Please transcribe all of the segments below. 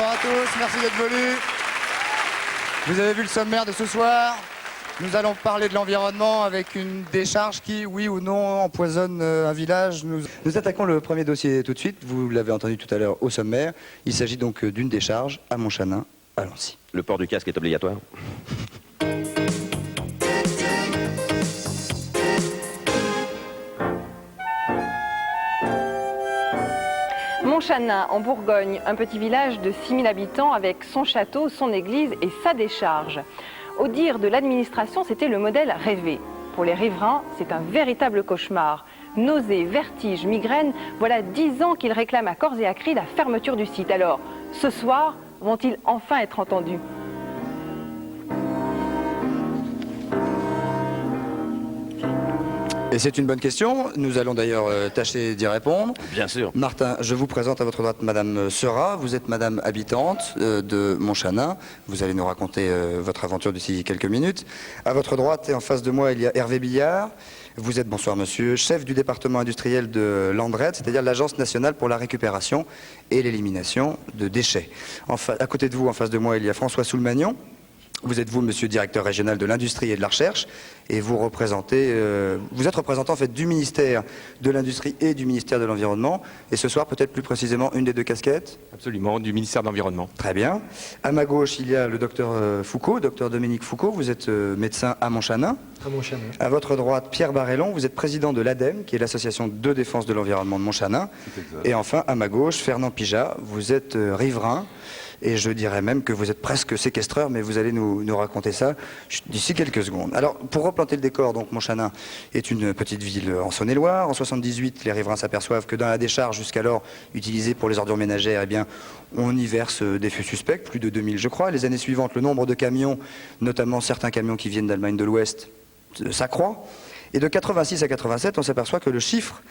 Bonsoir à tous, merci d'être venus. Vous avez vu le sommaire de ce soir. Nous allons parler de l'environnement avec une décharge qui, oui ou non, empoisonne un village. Nous attaquons le premier dossier tout de suite. Vous l'avez entendu tout à l'heure au sommaire. Il s'agit donc d'une décharge à Montchanin, à Lancy. Le port du casque est obligatoire. Montchanin, en Bourgogne, un petit village de 6000 habitants avec son château, son église et sa décharge. Au dire de l'administration, c'était le modèle rêvé. Pour les riverains, c'est un véritable cauchemar. Nausées, vertiges, migraines, voilà 10 ans qu'ils réclament à corps et à cri la fermeture du site. Alors, ce soir, vont-ils enfin être entendus ? Et c'est une bonne question. Nous allons d'ailleurs tâcher d'y répondre. Bien sûr. Martin, je vous présente à votre droite Madame Seurat. Vous êtes Madame habitante de Montchanin. Vous allez nous raconter votre aventure d'ici quelques minutes. À votre droite et en face de moi, il y a Hervé Billard. Vous êtes, bonsoir monsieur, chef du département industriel de l'Andred, c'est-à-dire l'Agence nationale pour la récupération et l'élimination de déchets. À côté de vous, en face de moi, il y a François Soulmagnon. Vous êtes vous, monsieur directeur régional de l'industrie et de la recherche, et vous représentez, vous êtes représentant en fait du ministère de l'industrie et du ministère de l'environnement. Et ce soir, peut-être plus précisément, une des deux casquettes. Absolument, du ministère de l'Environnement. Très bien. À ma gauche, il y a le docteur Foucault, docteur Dominique Foucault. Vous êtes médecin à Montchanin. À Montchanin. À votre droite, Pierre Barrellon. Vous êtes président de l'ADEME, qui est l'association de défense de l'environnement de Montchanin. Et enfin, à ma gauche, Fernand Pijat. Vous êtes riverain. Et je dirais même que vous êtes presque séquestreur, mais vous allez nous raconter ça d'ici quelques secondes. Alors, pour replanter le décor, donc Montchanin est une petite ville en Saône-et-Loire. En 78, les riverains s'aperçoivent que dans la décharge jusqu'alors utilisée pour les ordures ménagères, eh bien, on y verse des feux suspects, plus de 2000 je crois. Les années suivantes, le nombre de camions, notamment certains camions qui viennent d'Allemagne de l'Ouest, s'accroît. Et de 86 à 87, on s'aperçoit que le chiffre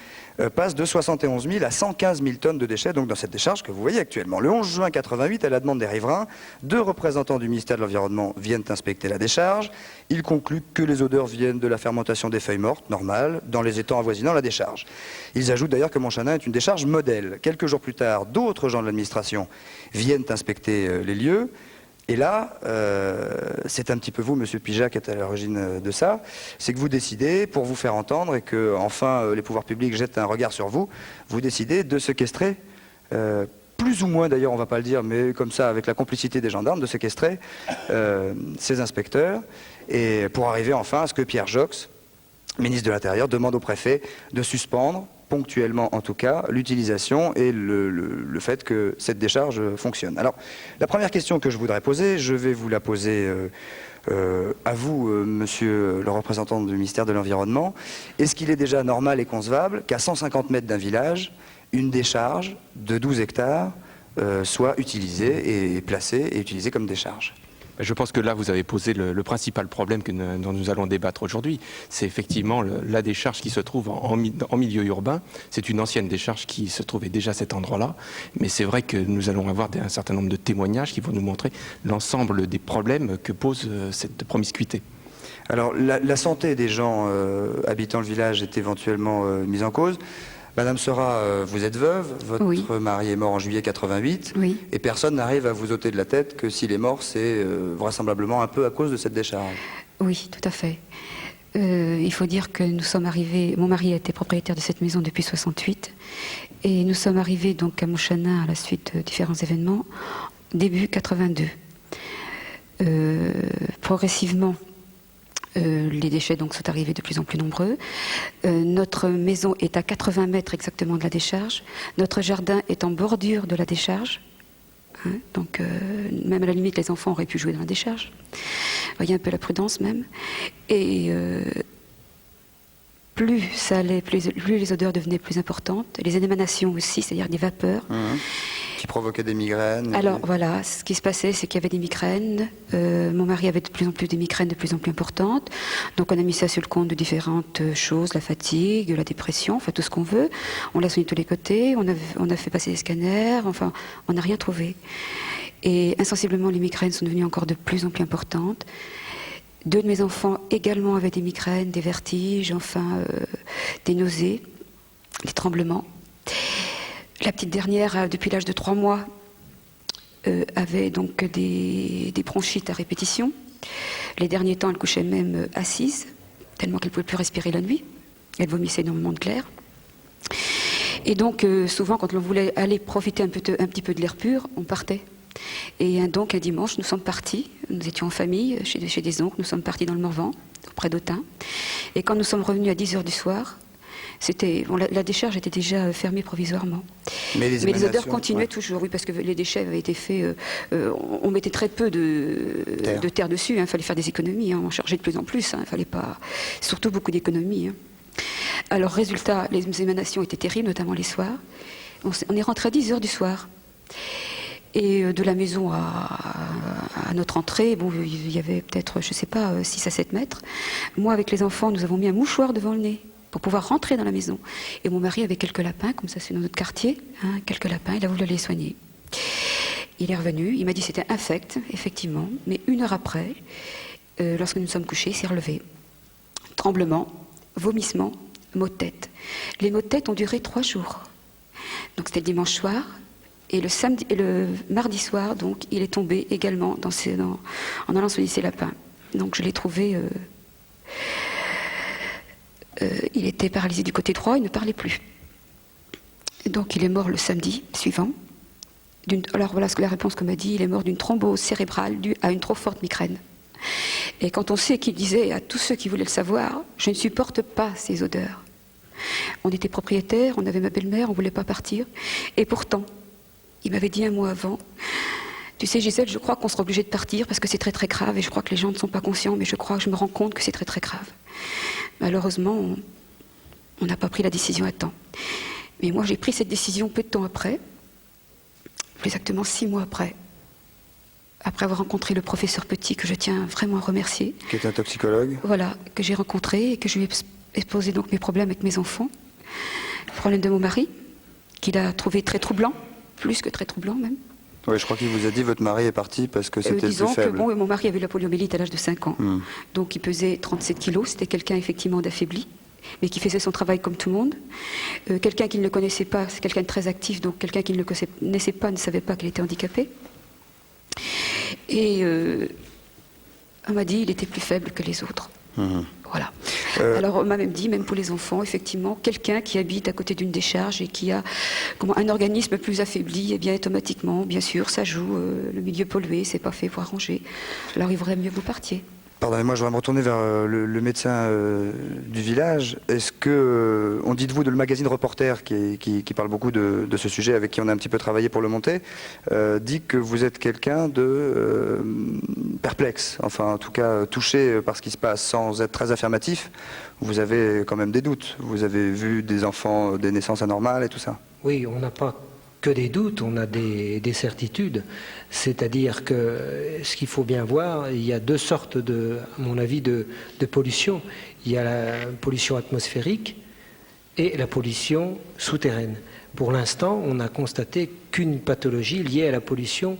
passe de 71 000 à 115 000 tonnes de déchets, donc dans cette décharge que vous voyez actuellement. Le 11 juin 88, à la demande des riverains, 2 représentants du ministère de l'Environnement viennent inspecter la décharge. Ils concluent que les odeurs viennent de la fermentation des feuilles mortes, normales, dans les étangs avoisinant la décharge. Ils ajoutent d'ailleurs que Montchanin est une décharge modèle. Quelques jours plus tard, d'autres gens de l'administration viennent inspecter les lieux. Et là, c'est un petit peu vous, monsieur Pijat, qui êtes à l'origine de ça. C'est que vous décidez, pour vous faire entendre et que, enfin, les pouvoirs publics jettent un regard sur vous, vous décidez de séquestrer, plus ou moins d'ailleurs, on ne va pas le dire, mais comme ça, avec la complicité des gendarmes, de séquestrer ces inspecteurs, et pour arriver enfin à ce que Pierre Jox, ministre de l'Intérieur, demande au préfet de suspendre, ponctuellement en tout cas, l'utilisation et le fait que cette décharge fonctionne. Alors, la première question que je voudrais poser, je vais vous la poser à vous, monsieur le représentant du ministère de l'Environnement. Est-ce qu'il est déjà normal et concevable qu'à 150 mètres d'un village, une décharge de 12 hectares soit utilisée et placée et utilisée comme décharge ? Je pense que là, vous avez posé le principal problème dont nous allons débattre aujourd'hui. C'est effectivement la décharge qui se trouve en milieu urbain. C'est une ancienne décharge qui se trouvait déjà à cet endroit-là. Mais c'est vrai que nous allons avoir un certain nombre de témoignages qui vont nous montrer l'ensemble des problèmes que pose cette promiscuité. Alors, la santé des gens habitant le village est éventuellement mise en cause. Madame Seurat, vous êtes veuve, votre mari est mort en juillet 88, et personne n'arrive à vous ôter de la tête que s'il est mort, c'est vraisemblablement un peu à cause de cette décharge. Oui, tout à fait. Il faut dire que nous sommes arrivés, mon mari a été propriétaire de cette maison depuis 68, et nous sommes arrivés donc à Montchanin à la suite de différents événements, début 82. Progressivement, les déchets donc sont arrivés de plus en plus nombreux. Notre maison est à 80 mètres exactement de la décharge. Notre jardin est en bordure de la décharge. Donc même à la limite, les enfants auraient pu jouer dans la décharge. Vous voyez un peu la prudence même. Et plus ça allait, plus les odeurs devenaient plus importantes. Les émanations aussi, c'est-à-dire des vapeurs. Qui provoquaient des migraines. Alors voilà, ce qui se passait, c'est qu'il y avait des migraines. Mon mari avait de plus en plus des migraines de plus en plus importantes. Donc on a mis ça sur le compte de différentes choses, la fatigue, la dépression, enfin tout ce qu'on veut. On l'a soigné de tous les côtés, on a fait passer des scanners, enfin on n'a rien trouvé. Et insensiblement, les migraines sont devenues encore de plus en plus importantes. 2 de mes enfants également avaient des migraines, des vertiges, enfin des nausées, des tremblements. La petite dernière, depuis l'âge de 3 mois, avait donc des bronchites à répétition. Les derniers temps, elle couchait même assise, tellement qu'elle ne pouvait plus respirer la nuit. Elle vomissait énormément de glaire. Et donc, souvent, quand on voulait aller profiter un petit peu de l'air pur, on partait. Et donc, un dimanche, nous sommes partis. Nous étions en famille, chez des oncles. Nous sommes partis dans le Morvan, auprès d'Autun. Et quand nous sommes revenus à 10h du soir, la décharge était déjà fermée provisoirement. Mais les odeurs continuaient toujours, oui, parce que les déchets avaient été faits. On mettait très peu de terre dessus. Il fallait faire des économies. On chargeait de plus en plus. Il fallait pas. Surtout beaucoup d'économies. Alors, résultat, les émanations étaient terribles, notamment les soirs. On est rentré à 10h du soir. Et de la maison à notre entrée, bon, il y avait peut-être, je ne sais pas, 6 à 7 mètres. Moi, avec les enfants, nous avons mis un mouchoir devant le nez pour pouvoir rentrer dans la maison. Et mon mari avait quelques lapins, comme ça c'est dans notre quartier, quelques lapins, il a voulu les soigner. Il est revenu, il m'a dit que c'était infect, effectivement, mais 1 heure après, lorsque nous nous sommes couchés, il s'est relevé. Tremblement, vomissement, maux de tête. Les maux de tête ont duré 3 jours. Donc c'était le dimanche soir. Et le mardi soir, donc, il est tombé également en allant soigner ses lapins. Donc je l'ai trouvé... il était paralysé du côté droit, il ne parlait plus. Donc il est mort le samedi suivant. Alors voilà la réponse qu'on m'a dit, il est mort d'une thrombose cérébrale due à une trop forte migraine. Et quand on sait qu'il disait à tous ceux qui voulaient le savoir, je ne supporte pas ces odeurs. On était propriétaires, on avait ma belle-mère, on ne voulait pas partir. Et pourtant, il m'avait dit un mois avant, tu sais Gisèle, je crois qu'on sera obligé de partir parce que c'est très très grave et je crois que les gens ne sont pas conscients, mais je me rends compte que c'est très très grave. Malheureusement, on n'a pas pris la décision à temps. Mais moi j'ai pris cette décision peu de temps après, plus exactement 6 mois après avoir rencontré le professeur Petit, que je tiens vraiment à remercier. Qui est un toxicologue. Voilà, que j'ai rencontré et que je lui ai exposé donc mes problèmes avec mes enfants. Le problème de mon mari, qu'il a trouvé très troublant. Plus que très troublant même. Oui, je crois qu'il vous a dit votre mari est parti parce que c'était le plus disons faible. Que bon, mon mari avait la poliomyélite à l'âge de 5 ans. Donc il pesait 37 kilos. C'était quelqu'un effectivement d'affaibli, mais qui faisait son travail comme tout le monde. Quelqu'un qu'il ne connaissait pas, c'est quelqu'un de très actif, donc quelqu'un qu'il ne connaissait pas ne savait pas qu'il était handicapé. Et on m'a dit il était plus faible que les autres. Voilà. Alors on m'a même dit, même pour les enfants, effectivement, quelqu'un qui habite à côté d'une décharge et qui a un organisme plus affaibli, et bien automatiquement, bien sûr, ça joue, le milieu pollué, c'est pas fait pour arranger. Alors il vaudrait mieux que vous partiez. Pardonnez-moi, je vais me retourner vers le médecin du village. Est-ce que, on dit de vous, de le magazine Reporter, qui parle beaucoup de ce sujet, avec qui on a un petit peu travaillé pour le monter, dit que vous êtes quelqu'un de perplexe, enfin en tout cas touché par ce qui se passe, sans être très affirmatif. Vous avez quand même des doutes. Vous avez vu des enfants, des naissances anormales et tout ça. Oui, on n'a pas que des doutes, on a des certitudes. C'est-à-dire que ce qu'il faut bien voir, il y a 2 sortes, à mon avis, de pollution. Il y a la pollution atmosphérique et la pollution souterraine. Pour l'instant, on n'a constaté qu'une pathologie liée à la pollution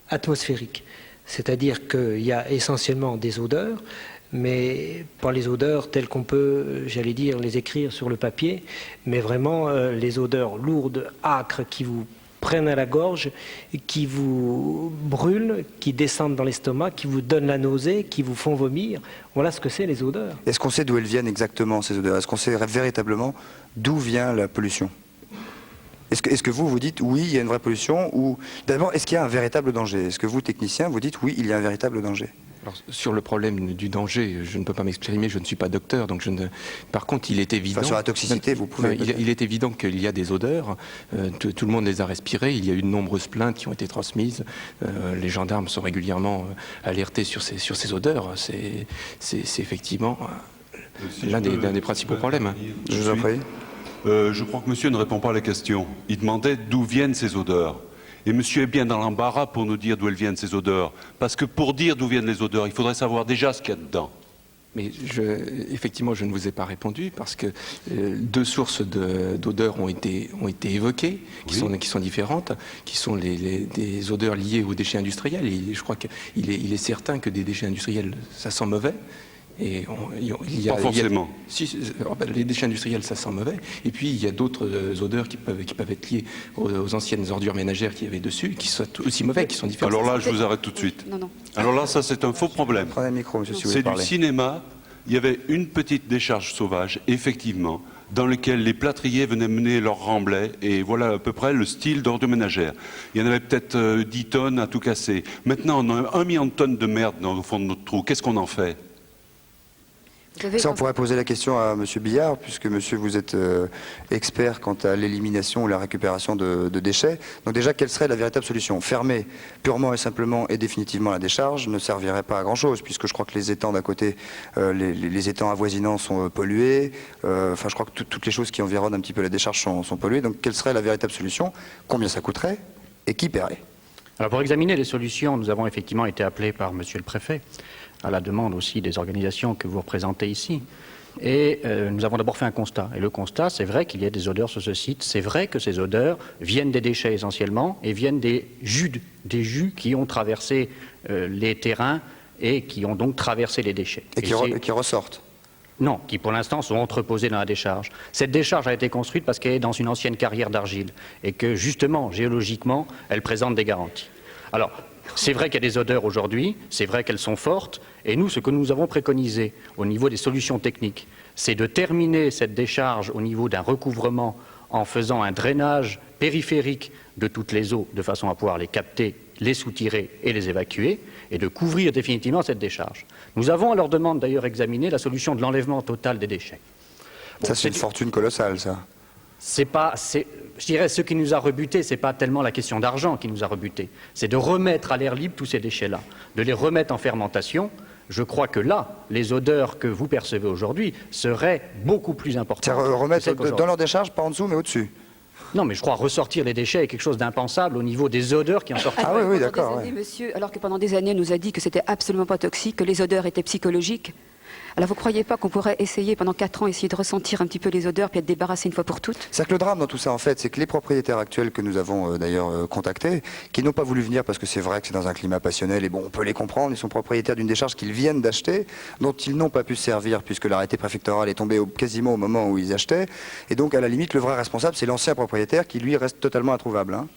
atmosphérique. C'est-à-dire qu'il y a essentiellement des odeurs, mais pas les odeurs telles qu'on peut, j'allais dire, les écrire sur le papier, mais vraiment les odeurs lourdes, âcres, qui vous prennent à la gorge, qui vous brûlent, qui descendent dans l'estomac, qui vous donnent la nausée, qui vous font vomir. Voilà ce que c'est les odeurs. Est-ce qu'on sait d'où elles viennent exactement, ces odeurs? Est-ce qu'on sait véritablement d'où vient la pollution? Est-ce que vous dites oui, il y a une vraie pollution, ou d'abord, est-ce qu'il y a un véritable danger? Est-ce que vous, technicien, vous dites oui, il y a un véritable danger? Alors, sur le problème du danger, je ne peux pas m'exprimer, je ne suis pas docteur, donc Par contre, il est évident... Enfin, sur la toxicité, vous pouvez... Il est évident qu'il y a des odeurs, tout le monde les a respirées, il y a eu de nombreuses plaintes qui ont été transmises, les gendarmes sont régulièrement alertés sur ces odeurs, c'est effectivement l'un des principaux problèmes. Je vous en prie. Je crois que monsieur ne répond pas à la question. Il demandait d'où viennent ces odeurs. Et monsieur est bien dans l'embarras pour nous dire d'où elles viennent ces odeurs. Parce que pour dire d'où viennent les odeurs, il faudrait savoir déjà ce qu'il y a dedans. Mais effectivement, je ne vous ai pas répondu parce que 2 sources d'odeurs ont été évoquées, qui sont différentes, qui sont des odeurs liées aux déchets industriels. Et je crois qu'il est certain que des déchets industriels, ça sent mauvais. Et Pas forcément. Les déchets industriels, ça sent mauvais. Et puis, il y a d'autres odeurs qui peuvent être liées aux anciennes ordures ménagères qu'il y avait dessus, qui sont aussi mauvais, qui sont différentes. Alors là, je vous arrête tout de suite. Non, non. Alors là, ça, c'est un faux problème. Prenez le micro, monsieur, si vous C'est voulez du parler. cinéma. Il y avait une petite décharge sauvage, effectivement, dans laquelle les plâtriers venaient mener leurs remblais, et voilà à peu près le style d'ordures ménagères. Il y en avait peut-être 10 tonnes à tout casser. Maintenant, on a 1 million de tonnes de merde au fond de notre trou. Qu'est-ce qu'on en fait? Vous savez, Ça, on pourrait poser la question à monsieur Billard, puisque monsieur, vous êtes expert quant à l'élimination ou la récupération de déchets. Donc déjà, quelle serait la véritable solution? Fermer purement et simplement et définitivement la décharge ne servirait pas à grand-chose, puisque je crois que les étangs d'à côté, les étangs avoisinants sont pollués. Enfin, je crois que toutes les choses qui environnent un petit peu la décharge sont polluées. Donc quelle serait la véritable solution? Combien ça coûterait? Et qui paierait? Alors pour examiner les solutions, nous avons effectivement été appelés par monsieur le préfet, à la demande aussi des organisations que vous représentez ici. Et nous avons d'abord fait un constat. Et le constat, c'est vrai qu'il y a des odeurs sur ce site. C'est vrai que ces odeurs viennent des déchets essentiellement et viennent des jus qui ont traversé les terrains et qui ont donc traversé les déchets. Et qui ressortent? Non, qui pour l'instant sont entreposés dans la décharge. Cette décharge a été construite parce qu'elle est dans une ancienne carrière d'argile et que justement, géologiquement, elle présente des garanties. Alors, c'est vrai qu'il y a des odeurs aujourd'hui, c'est vrai qu'elles sont fortes, et nous, ce que nous avons préconisé au niveau des solutions techniques, c'est de terminer cette décharge au niveau d'un recouvrement en faisant un drainage périphérique de toutes les eaux, de façon à pouvoir les capter, les soutirer et les évacuer, et de couvrir définitivement cette décharge. Nous avons à leur demande d'ailleurs examiné la solution de l'enlèvement total des déchets. Bon, ça, c'est une fortune colossale, ça. Je dirais, ce qui nous a rebuté, ce n'est pas tellement la question d'argent qui nous a rebuté, c'est de remettre à l'air libre tous ces déchets-là, de les remettre en fermentation. Je crois que là, les odeurs que vous percevez aujourd'hui seraient beaucoup plus importantes. C'est remettre dans leur décharge, pas en dessous, mais au-dessus. Non, mais je crois ressortir les déchets est quelque chose d'impensable au niveau des odeurs qui en sortent. Ah oui, d'accord. Ouais. Monsieur, alors que pendant des années, nous a dit que c'était absolument pas toxique, que les odeurs étaient psychologiques. Alors vous ne croyez pas qu'on pourrait essayer pendant 4 ans, essayer de ressentir un petit peu les odeurs puis être débarrassé une fois pour toutes? C'est que le drame dans tout ça, en fait, c'est que les propriétaires actuels que nous avons d'ailleurs contactés, qui n'ont pas voulu venir parce que c'est vrai que c'est dans un climat passionnel, et bon, on peut les comprendre, ils sont propriétaires d'une décharge qu'ils viennent d'acheter, dont ils n'ont pas pu se servir puisque l'arrêté préfectoral est tombé quasiment au moment où ils achetaient, et donc à la limite, le vrai responsable, c'est l'ancien propriétaire qui lui reste totalement introuvable. Hein.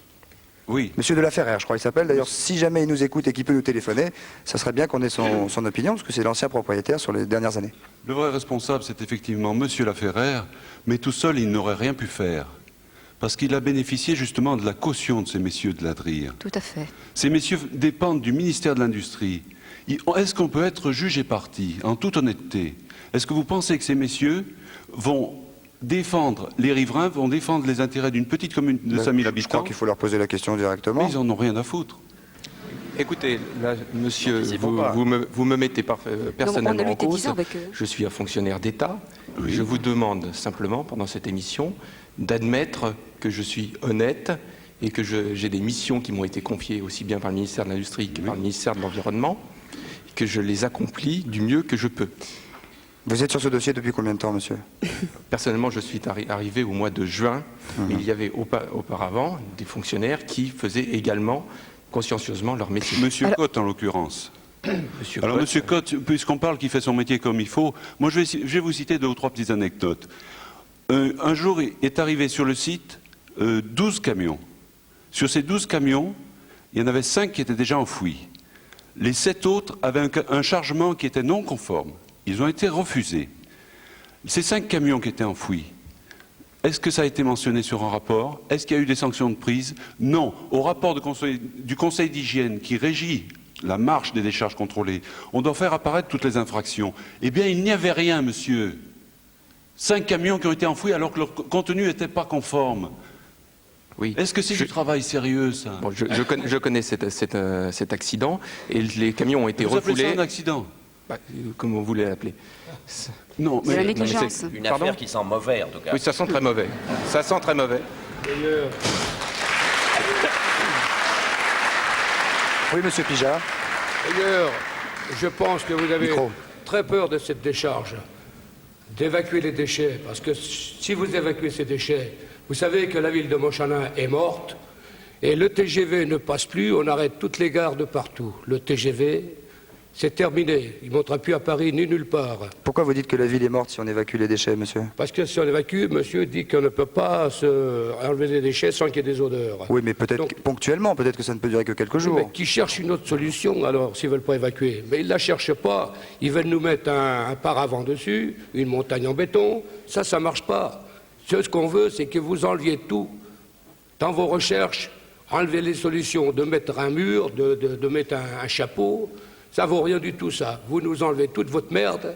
Oui. Monsieur de la Ferrère, je crois qu'il s'appelle. D'ailleurs, si jamais il nous écoute et qu'il peut nous téléphoner, ça serait bien qu'on ait son opinion, parce que c'est l'ancien propriétaire sur les dernières années. Le vrai responsable, c'est effectivement monsieur Laferrère, mais tout seul, il n'aurait rien pu faire. Parce qu'il a bénéficié justement de la caution de ces messieurs de l'Adrir. Tout à fait. Ces messieurs dépendent du ministère de l'Industrie. Est-ce qu'on peut être juge et parti, en toute honnêteté? Est-ce que vous pensez que ces messieurs vont défendre les riverains, vont défendre les intérêts d'une petite commune de 5000 habitants? Je crois qu'il faut leur poser la question directement. Mais ils en ont rien à foutre. Écoutez, là, monsieur, vous me mettez personnellement en cause. Je suis un fonctionnaire d'État. Oui. Je vous demande simplement, pendant cette émission, d'admettre que je suis honnête et que j'ai des missions qui m'ont été confiées aussi bien par le ministère de l'Industrie que par le ministère de l'Environnement, et que je les accomplis du mieux que je peux. Vous êtes sur ce dossier depuis combien de temps, monsieur? Personnellement, je suis arrivé au mois de juin. Mais il y avait auparavant des fonctionnaires qui faisaient également consciencieusement leur métier. Monsieur Cotte, en l'occurrence. Alors, monsieur Cotte, puisqu'on parle qu'il fait son métier comme il faut, moi, je vais vous citer 2 ou 3 petites anecdotes. Un jour, est arrivé sur le site 12 camions. Sur ces 12 camions, il y en avait 5 qui étaient déjà enfouis. Les 7 autres avaient un chargement qui était non conforme. Ils ont été refusés. Ces 5 camions qui étaient enfouis, est-ce que ça a été mentionné sur un rapport? Est-ce qu'il y a eu des sanctions de prise? Non. Au rapport du Conseil d'hygiène qui régit la marche des décharges contrôlées, on doit faire apparaître toutes les infractions. Eh bien, il n'y avait rien, monsieur. 5 camions qui ont été enfouis alors que leur contenu n'était pas conforme. Oui. Est-ce que c'est du travail sérieux, ça? Bon, je connais cet accident, et les camions ont été refoulés. Vous appelez ça un accident? Comme vous voulez l'appeler. Non, mais la négligence. Une affaire qui sent mauvais, en tout cas. Oui, ça sent très mauvais. Ça sent très mauvais. Oui, monsieur Pijard. D'ailleurs, je pense que vous avez très peur de cette décharge, d'évacuer les déchets, parce que si vous évacuez ces déchets, vous savez que la ville de Montchanin est morte, et le TGV ne passe plus, on arrête toutes les gares de partout. Le TGV, C'est terminé. Il ne montera plus à Paris ni nulle part. Pourquoi vous dites que la ville est morte si on évacue les déchets, monsieur? Parce que si on évacue, monsieur dit qu'on ne peut pas enlever des déchets sans qu'il y ait des odeurs. Oui, mais peut-être Donc, ponctuellement, peut-être que ça ne peut durer que quelques jours. mais qui cherchent une autre solution, alors, s'ils ne veulent pas évacuer. Mais ils ne la cherchent pas. Ils veulent nous mettre un paravent dessus, une montagne en béton. Ça ne marche pas. Ce qu'on veut, c'est que vous enleviez tout dans vos recherches. Enlever les solutions de mettre un mur, de mettre un chapeau. Ça vaut rien du tout, ça. Vous nous enlevez toute votre merde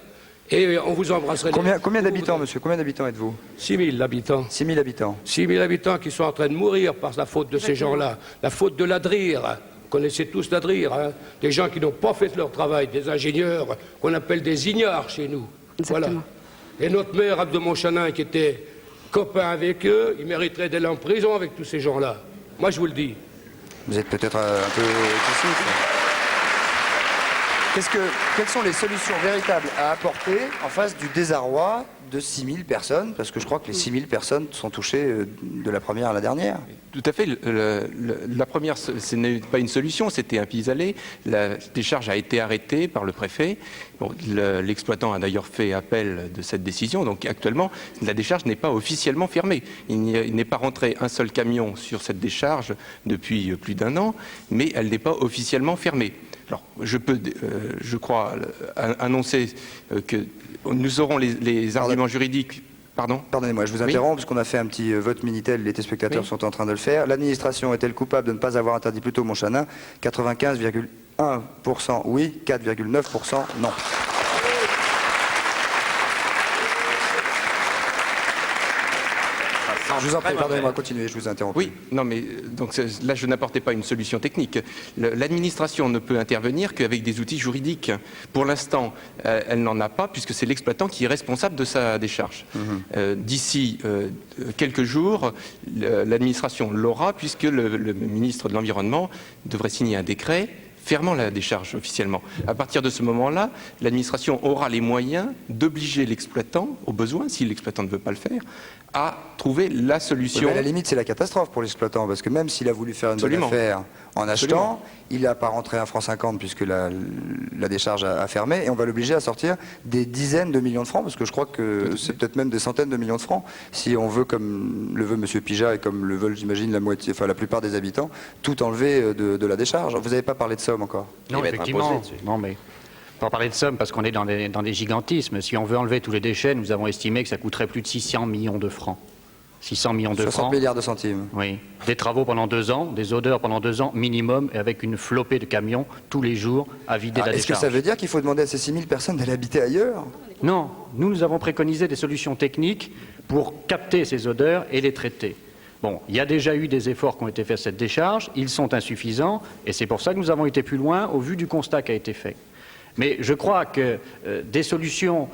et on vous embrasserait. Combien d'habitants, monsieur? Combien d'habitants êtes-vous? 6 000 habitants. 6 000 habitants. 6 000 habitants qui sont en train de mourir par la faute de ces gens-là. La faute de l'ADRIR. Vous connaissez tous l'ADRIR, hein? Des gens qui n'ont pas fait leur travail, des ingénieurs qu'on appelle des ignares chez nous. Exactement. Voilà. Et notre maire, Abde Montchanin, qui était copain avec eux, il mériterait d'aller en prison avec tous ces gens-là. Moi, je vous le dis. Vous êtes peut-être un peu excessif. Quelles sont les solutions véritables à apporter en face du désarroi de 6 000 personnes? Parce que je crois que les 6 000 personnes sont touchées de la première à la dernière. Tout à fait. La première, ce n'est pas une solution, c'était un pis-aller. La décharge a été arrêtée par le préfet. Bon, l'exploitant a d'ailleurs fait appel de cette décision. Donc actuellement, la décharge n'est pas officiellement fermée. Il n'est pas rentré un seul camion sur cette décharge depuis plus d'1 an, mais elle n'est pas officiellement fermée. Alors, je peux, je crois, annoncer que nous aurons les arguments juridiques. Pardon ? Pardonnez-moi, je vous interromps, parce qu'on a fait un petit vote Minitel, les téléspectateurs sont en train de le faire. L'administration est-elle coupable de ne pas avoir interdit plus tôt Montchanin? 95,1% oui, 4,9% non. Je vous en prie, pardonnez-moi, continuez, je vous interromps. Oui, non mais donc là je n'apportais pas une solution technique. L'administration ne peut intervenir qu'avec des outils juridiques. Pour l'instant, elle n'en a pas puisque c'est l'exploitant qui est responsable de sa décharge. D'ici quelques jours, l'administration l'aura puisque le ministre de l'Environnement devrait signer un décret fermant la décharge officiellement. À partir de ce moment-là, l'administration aura les moyens d'obliger l'exploitant, au besoin, si l'exploitant ne veut pas le faire, à trouver la solution. Mais à la limite, c'est la catastrophe pour l'exploitant, parce que même s'il a voulu faire une bonne affaire en achetant, il n'a pas rentré 1,50 franc puisque la décharge a fermé, et on va l'obliger à sortir des dizaines de millions de francs, parce que je crois que c'est peut-être même des centaines de millions de francs, si on veut, comme le veut M. Pijat et comme le veulent, j'imagine, la plupart des habitants, tout enlever de la décharge. Vous n'avez pas parlé de somme encore? Non, effectivement. Non, mais pas parler de somme parce qu'on est dans des gigantismes. Si on veut enlever tous les déchets, nous avons estimé que ça coûterait plus de 600 millions de francs. 600 millions de 60 francs. milliards de centimes. Oui. Des travaux pendant 2 ans, des odeurs pendant 2 ans minimum, et avec une flopée de camions tous les jours à vider la décharge. Est-ce que ça veut dire qu'il faut demander à ces 6 000 personnes d'aller habiter ailleurs? Non. Nous avons préconisé des solutions techniques pour capter ces odeurs et les traiter. Bon, il y a déjà eu des efforts qui ont été faits à cette décharge, ils sont insuffisants, et c'est pour ça que nous avons été plus loin au vu du constat qui a été fait. Mais je crois que des solutions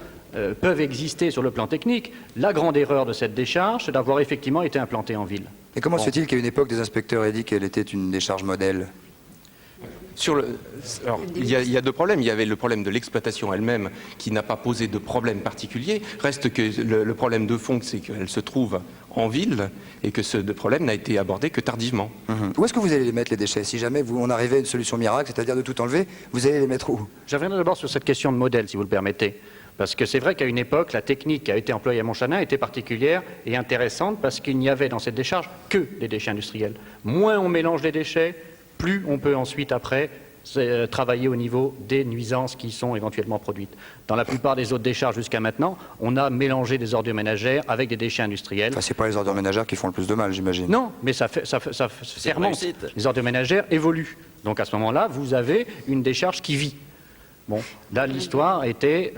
peuvent exister sur le plan technique. La grande erreur de cette décharge, c'est d'avoir effectivement été implantée en ville. Et comment se fait-il qu'à une époque, des inspecteurs aient dit qu'elle était une décharge modèle? Alors, il y a 2 problèmes. Il y avait le problème de l'exploitation elle-même qui n'a pas posé de problème particulier. Reste que le problème de fond, c'est qu'elle se trouve en ville et que ce problème n'a été abordé que tardivement. Où est-ce que vous allez les mettre, les déchets? Si jamais on arrivait à une solution miracle, c'est-à-dire de tout enlever, vous allez les mettre où? Je reviendrai d'abord sur cette question de modèle, si vous le permettez. Parce que c'est vrai qu'à une époque, la technique qui a été employée à Montchanin était particulière et intéressante parce qu'il n'y avait dans cette décharge que des déchets industriels. Moins on mélange les déchets, plus on peut ensuite, après, travailler au niveau des nuisances qui sont éventuellement produites. Dans la plupart des autres décharges jusqu'à maintenant, on a mélangé des ordures ménagères avec des déchets industriels. Enfin, c'est pas les ordures ménagères qui font le plus de mal, j'imagine. Non, mais ça fermente. Les ordures ménagères évoluent. Donc à ce moment-là, vous avez une décharge qui vit. Bon, là, l'histoire était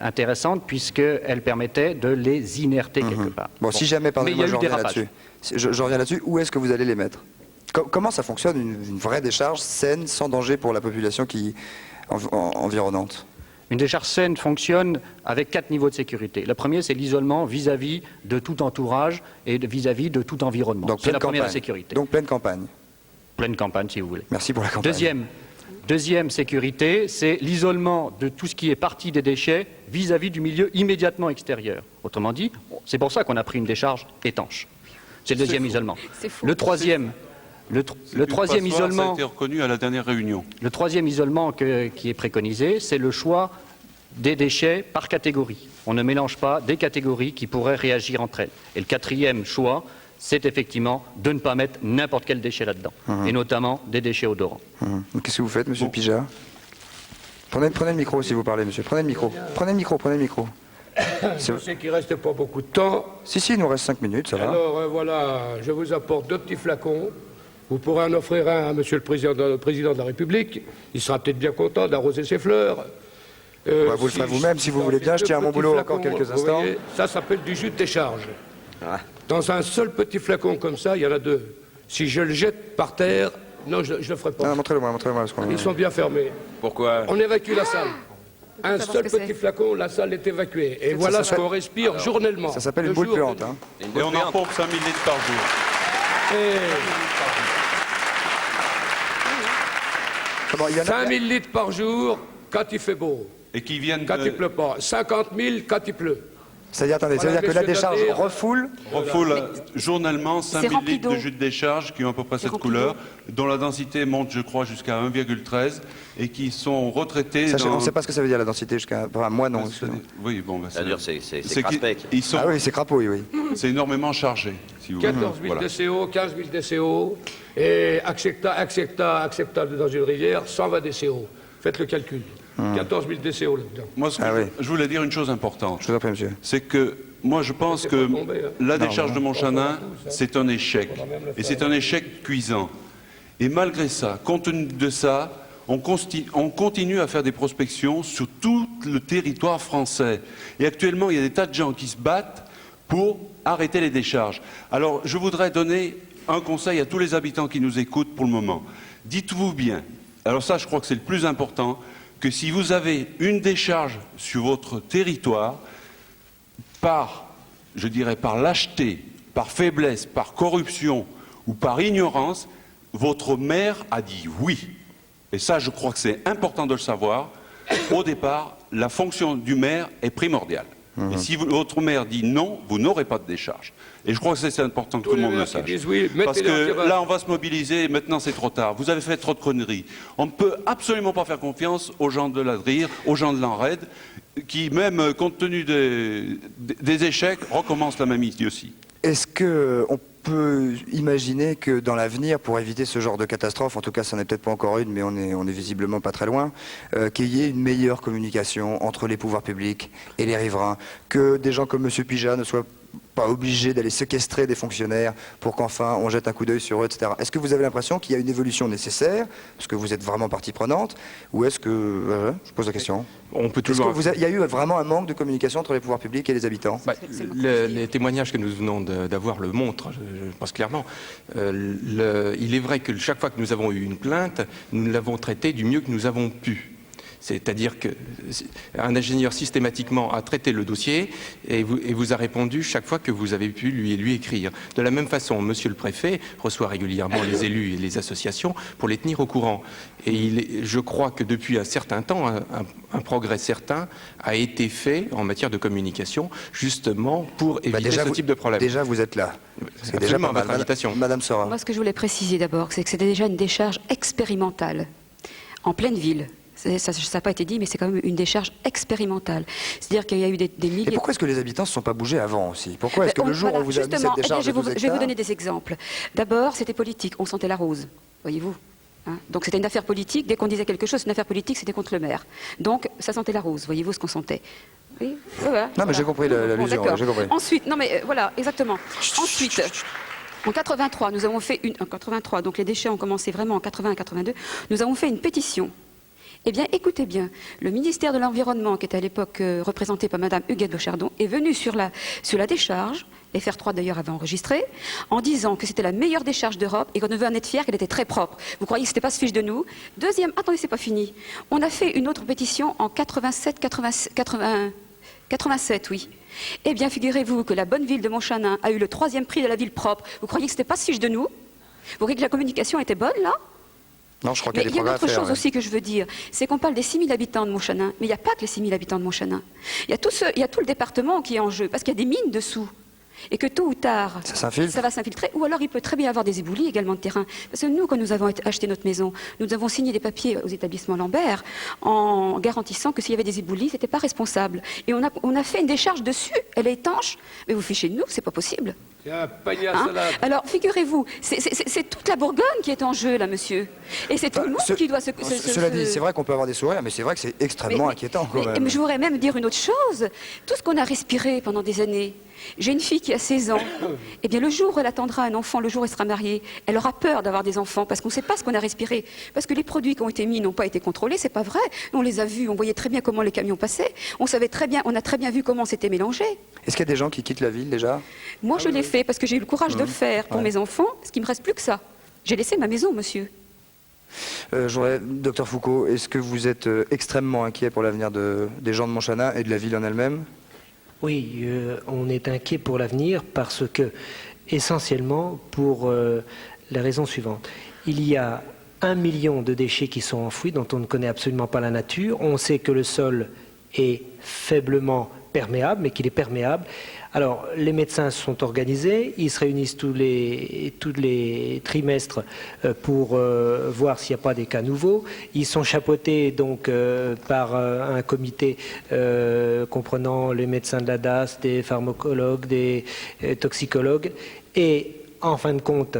intéressante puisqu'elle permettait de les inerter quelque part. Bon, si jamais, pardonnez-moi, je reviens là-dessus. Je reviens là-dessus, où est-ce que vous allez les mettre? Comment ça fonctionne, une vraie décharge saine, sans danger pour la population environnante? Une décharge saine fonctionne avec 4 niveaux de sécurité. Le premier, c'est l'isolement vis-à-vis de tout entourage et vis-à-vis de tout environnement. C'est la première sécurité. Donc pleine campagne. Pleine campagne, si vous voulez. Merci pour la campagne. Deuxième sécurité, c'est l'isolement de tout ce qui est partie des déchets vis-à-vis du milieu immédiatement extérieur. Autrement dit, c'est pour ça qu'on a pris une décharge étanche. C'est le deuxième isolement. Le troisième, Le troisième isolement, ça a été reconnu à la dernière réunion. le troisième isolement qui est préconisé, c'est le choix des déchets par catégorie. On ne mélange pas des catégories qui pourraient réagir entre elles. Et le quatrième choix, c'est effectivement de ne pas mettre n'importe quel déchet là-dedans, et notamment des déchets odorants. Qu'est-ce que vous faites, monsieur Pijat? Prenez le micro si vous parlez, monsieur. Prenez le micro. Prenez le micro. Je sais qu'il ne reste pas beaucoup de temps. Si, il nous reste 5 minutes, ça va. Alors voilà, je vous apporte 2 petits flacons. Vous pourrez en offrir un à monsieur le président de la République. Il sera peut-être bien content d'arroser ses fleurs. Vous le ferez vous-même si vous voulez bien. Je tiens à mon boulot encore quelques instants. Voyez, ça s'appelle du jus de décharge. Dans un seul petit flacon comme ça, il y en a 2. Si je le jette par terre, non, je ne le ferai pas. Montrez-le-moi. Ils sont bien fermés. Pourquoi? On évacue la salle. Un seul petit flacon, la salle est évacuée. Et voilà ce qu'on respire journellement. Ça s'appelle une boule puante. Hein. Et on en pompe 5000 litres par jour. Il y en a... 5000 litres par jour quand il fait beau. Et qui viennent Quand il pleut pas. 50 000 quand il pleut. C'est-à-dire, attendez, Voilà, ça veut dire que la messieurs, décharge d'avenir. refoule journellement 5000 rempli litres de d'eau. jus de décharge qui ont à peu près cette rempli couleur, dont la densité monte, je crois, jusqu'à 1,13 et qui sont retraités On dans... ne sait pas ce que ça veut dire, la densité, jusqu'à... Enfin, moi, non. Oui, bon, bah, C'est-à-dire, c'est qu'ils- craspec. ils sont... Ah oui, c'est crapaud, oui. C'est énormément chargé, si vous voulez. 14 000 Voilà. DCO, 15 000 DCO. Et acceptable dans une rivière, 120 DCO. Faites le calcul. 14 000 DCO là-dedans. Moi, ce que je voulais dire une chose importante. Je vous en prie, monsieur. C'est que moi, je pense C'est que pas tombé, hein. la décharge de Montchanin, c'est un échec. Et c'est un échec cuisant. Et malgré ça, compte tenu de ça, on continue à faire des prospections sur tout le territoire français. Et actuellement, il y a des tas de gens qui se battent pour arrêter les décharges. Alors, je voudrais donner un conseil à tous les habitants qui nous écoutent pour le moment. Dites-vous bien, alors ça, je crois que c'est le plus important, que si vous avez une décharge sur votre territoire, par lâcheté, par faiblesse, par corruption ou par ignorance, votre maire a dit oui. Et ça, je crois que c'est important de le savoir. Au départ, la fonction du maire est primordiale. Et si votre maire dit non, vous n'aurez pas de décharge. Et je crois que c'est important que tout le monde le sache. Parce que là, on va se mobiliser et maintenant c'est trop tard. Vous avez fait trop de conneries. On ne peut absolument pas faire confiance aux gens de l'ADRIR, aux gens de l'ANRED, qui, même compte tenu des échecs, recommencent la même idiotie. Est-ce qu'on peut imaginer que dans l'avenir, pour éviter ce genre de catastrophe, en tout cas ça n'est peut-être pas encore une, mais on est visiblement pas très loin, qu'il y ait une meilleure communication entre les pouvoirs publics et les riverains, que des gens comme M. Pijat ne soient pas obligés d'aller séquestrer des fonctionnaires pour qu'enfin on jette un coup d'œil sur eux, etc. Est-ce que vous avez l'impression qu'il y a une évolution nécessaire, parce que vous êtes vraiment partie prenante, ou est-ce que... je pose la question. On peut Est-ce toujours... qu'il y a eu vraiment un manque de communication entre les pouvoirs publics et les habitants? Les témoignages que nous venons d'avoir le montrent, je pense clairement. Il est vrai que chaque fois que nous avons eu une plainte, nous l'avons traitée du mieux que nous avons pu. C'est-à-dire qu'un ingénieur systématiquement a traité le dossier et vous a répondu chaque fois que vous avez pu lui écrire. De la même façon, monsieur le préfet reçoit régulièrement les élus et les associations pour les tenir au courant. Et je crois que depuis un certain temps, un progrès certain a été fait en matière de communication, justement pour éviter ce type de problème. Déjà, vous êtes là. C'est déjà ma invitation. Madame Sora. Moi, ce que je voulais préciser d'abord, c'est que c'était déjà une décharge expérimentale, en pleine ville. Ça n'a pas été dit, mais c'est quand même une décharge expérimentale. C'est-à-dire qu'il y a eu des milliers... Et pourquoi est-ce que les habitants ne se sont pas bougés avant aussi? Pourquoi est-ce que le jour où on vous a mis cette décharge de 12 je vais vous donner des exemples. D'abord, c'était politique. On sentait la rose, voyez-vous. Hein, donc c'était une affaire politique. Dès qu'on disait quelque chose, une affaire politique, c'était contre le maire. Donc ça sentait la rose, voyez-vous ce qu'on sentait. Oui, voilà, non, mais j'ai compris l'allusion. D'accord. J'ai compris. Ensuite, non mais voilà, exactement. Ensuite... En 83, nous avons fait en 83, donc les déchets ont commencé vraiment en 80 et 82, nous avons fait une pétition. Eh bien, écoutez bien, le ministère de l'Environnement, qui était à l'époque représenté par Madame Huguette Bochardon, est venu sur la décharge, FR3 d'ailleurs avait enregistré, en disant que c'était la meilleure décharge d'Europe et qu'on devait en être fier, qu'elle était très propre. Vous croyez que c'était pas se fiche de nous? Deuxième, attendez, c'est pas fini. On a fait une autre pétition en 87, oui. Eh bien, figurez-vous que la bonne ville de Montchanin a eu le 3e prix de la ville propre. Vous croyez que c'était pas se fiche de nous? Vous croyez que la communication était bonne, là? Non, je crois qu'il y a Mais des progrès à une autre faire. chose aussi que je veux dire, c'est qu'on parle des 6 000 habitants de Montchanin, mais il n'y a pas que les 6 000 habitants de Montchanin. Il y a tout le département qui est en jeu, parce qu'il y a des mines dessous. et que tôt ou tard, ça va s'infiltrer, ou alors il peut très bien avoir des éboulis également de terrain. Parce que nous, quand nous avons acheté notre maison, nous avons signé des papiers aux établissements Lambert en garantissant que s'il y avait des éboulis, c'était pas responsable. Et on a fait une décharge dessus, elle est étanche, mais vous fichez de nous, c'est pas possible. C'est un panier à salade. Alors, figurez-vous, c'est toute la Bourgogne qui est en jeu, là, monsieur. Et c'est tout le monde qui doit Cela dit, c'est vrai qu'on peut avoir des sourires, mais c'est vrai que c'est extrêmement inquiétant, quand même. Mais je voudrais même dire une autre chose. Tout ce qu'on a respiré pendant des années, j'ai une fille qui a 16 ans, eh bien le jour où elle attendra un enfant, le jour où elle sera mariée, elle aura peur d'avoir des enfants parce qu'on ne sait pas ce qu'on a respiré. Parce que les produits qui ont été mis n'ont pas été contrôlés, c'est pas vrai. On les a vus, on voyait très bien comment les camions passaient, on a très bien vu comment c'était mélangé. Est-ce qu'il y a des gens qui quittent la ville déjà? Moi je l'ai fait parce que j'ai eu le courage de le faire pour mes enfants, parce qu'il ne me reste plus que ça. J'ai laissé ma maison, monsieur. Docteur Foucault, est-ce que vous êtes extrêmement inquiet pour l'avenir des gens de Montchanin et de la ville en elle-même? Oui, on est inquiet pour l'avenir parce que, essentiellement, pour la raison suivante. Il y a 1 million de déchets qui sont enfouis, dont on ne connaît absolument pas la nature. On sait que le sol est faiblement perméable, mais qu'il est perméable. Alors, les médecins sont organisés, ils se réunissent tous les trimestres pour voir s'il n'y a pas des cas nouveaux. Ils sont chapeautés donc par un comité comprenant les médecins de la DAS, des pharmacologues, des toxicologues. Et en fin de compte,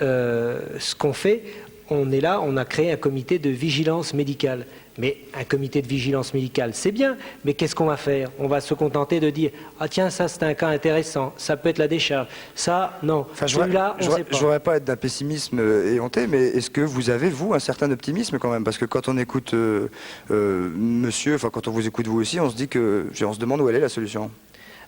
ce qu'on fait, on est là, on a créé un comité de vigilance médicale. Mais un comité de vigilance médicale, c'est bien, mais qu'est-ce qu'on va faire? On va se contenter de dire « Ah tiens, ça c'est un cas intéressant, ça peut être la décharge. Ça, non, celui-là, on ne sait pas. » Je ne voudrais pas être d'un pessimisme éhonté, mais est-ce que vous avez, vous, un certain optimisme quand même? Parce que quand on écoute monsieur, enfin quand on vous écoute vous aussi, on se dit que, on se demande où elle est la solution.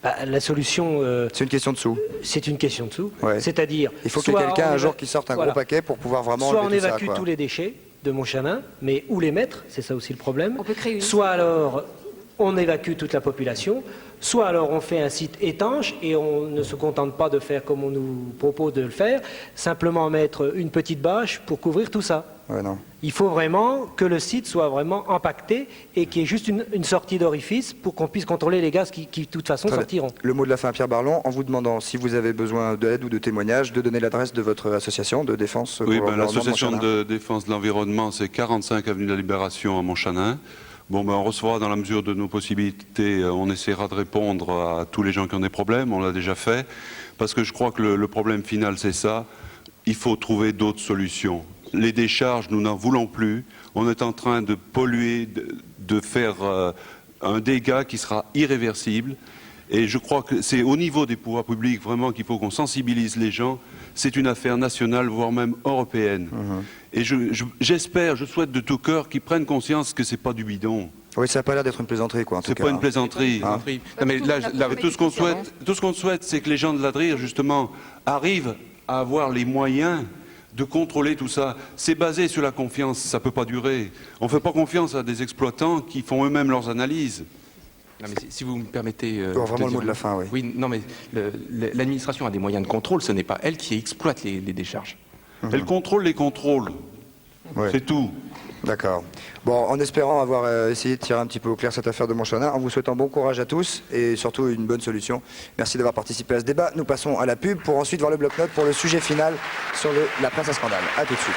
La solution... c'est une question de sous. C'est une question de sous. Ouais. C'est-à-dire... Il faut qu'il y ait quelqu'un un jour qui sorte un gros paquet pour pouvoir vraiment soit on enlever tout évacue ça, tous les déchets de Montchanin, mais où les mettre, c'est ça aussi le problème. On peut créer une... Soit alors on évacue toute la population, soit alors on fait un site étanche et on ne se contente pas de faire comme on nous propose de le faire, simplement mettre une petite bâche pour couvrir tout ça. Ouais, non. Il faut vraiment que le site soit vraiment empaqueté et qu'il y ait juste une sortie d'orifice pour qu'on puisse contrôler les gaz qui de toute façon sortiront. Le mot de la fin, Pierre Barlon, en vous demandant si vous avez besoin d'aide ou de témoignages, de donner l'adresse de votre association de défense. Oui, l'association de défense de l'environnement, c'est 45 avenue de la Libération à Montchanin. Bon, on recevra dans la mesure de nos possibilités, on essaiera de répondre à tous les gens qui ont des problèmes, on l'a déjà fait, parce que je crois que le problème final c'est ça, il faut trouver d'autres solutions. Les décharges, nous n'en voulons plus, on est en train de polluer, de faire un dégât qui sera irréversible, et je crois que c'est au niveau des pouvoirs publics vraiment qu'il faut qu'on sensibilise les gens, c'est une affaire nationale, voire même européenne. Et j'espère, je souhaite de tout cœur qu'ils prennent conscience que c'est pas du bidon. Oui, ça n'a pas l'air d'être une plaisanterie, quoi. C'est pas une plaisanterie. Hein. Non, mais là, tout ce qu'on souhaite, c'est que les gens de l'Adrir, justement, arrivent à avoir les moyens de contrôler tout ça. C'est basé sur la confiance, ça peut pas durer. On ne fait pas confiance à des exploitants qui font eux-mêmes leurs analyses. Non, mais si vous me permettez... vraiment le mot de la fin, oui. Oui, non, mais l'administration a des moyens de contrôle, ce n'est pas elle qui exploite les décharges. Elle contrôle les contrôles, c'est tout. D'accord. Bon, en espérant avoir essayé de tirer un petit peu au clair cette affaire de Montchanin, en vous souhaitant bon courage à tous et surtout une bonne solution. Merci d'avoir participé à ce débat. Nous passons à la pub pour ensuite voir le bloc-notes pour le sujet final sur la presse à scandale. A tout de suite.